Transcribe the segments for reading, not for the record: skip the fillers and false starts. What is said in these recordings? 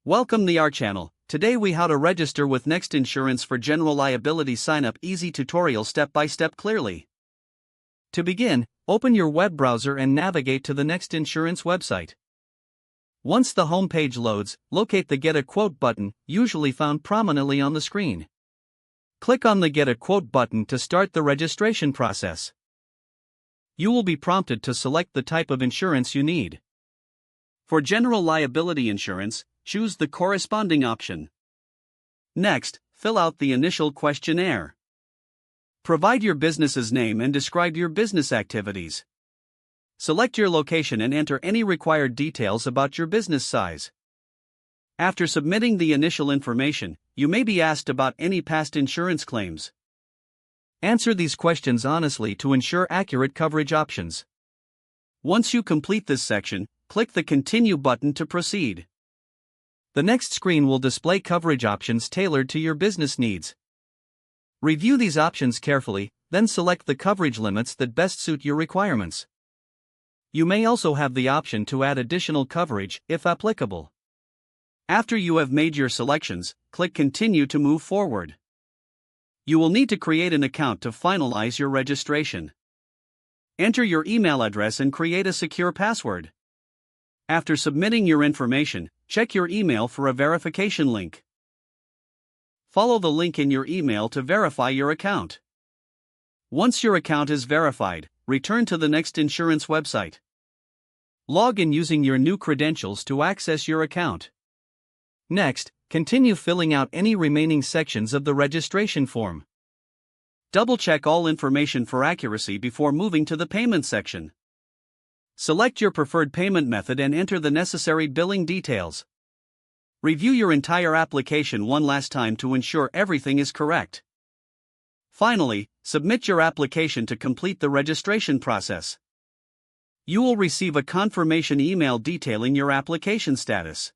Welcome to our channel. Today we how to register with Next Insurance for general liability sign up easy tutorial step by step clearly. To begin, open your web browser and navigate to the Next Insurance website. Once the home page loads, locate the Get a Quote button, usually found prominently on the screen. Click on the Get a Quote button to start the registration process. You will be prompted to select the type of insurance you need. For general liability insurance, choose the corresponding option. Next, fill out the initial questionnaire. Provide your business's name and describe your business activities. Select your location and enter any required details about your business size. After submitting the initial information, you may be asked about any past insurance claims. Answer these questions honestly to ensure accurate coverage options. Once you complete this section, click the Continue button to proceed. The next screen will display coverage options tailored to your business needs. Review these options carefully, then select the coverage limits that best suit your requirements. You may also have the option to add additional coverage, if applicable. After you have made your selections, click Continue to move forward. You will need to create an account to finalize your registration. Enter your email address and create a secure password. After submitting your information, check your email for a verification link. Follow the link in your email to verify your account. Once your account is verified, return to the Next Insurance website. Log in using your new credentials to access your account. Next, continue filling out any remaining sections of the registration form. Double-check all information for accuracy before moving to the payment section. Select your preferred payment method and enter the necessary billing details. Review your entire application one last time to ensure everything is correct. Finally, submit your application to complete the registration process. You will receive a confirmation email detailing your application status.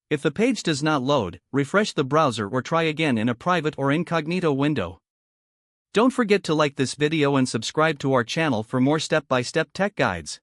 If the page does not load, refresh the browser or try again in a private or incognito window. Don't forget to like this video and subscribe to our channel for more step-by-step tech guides.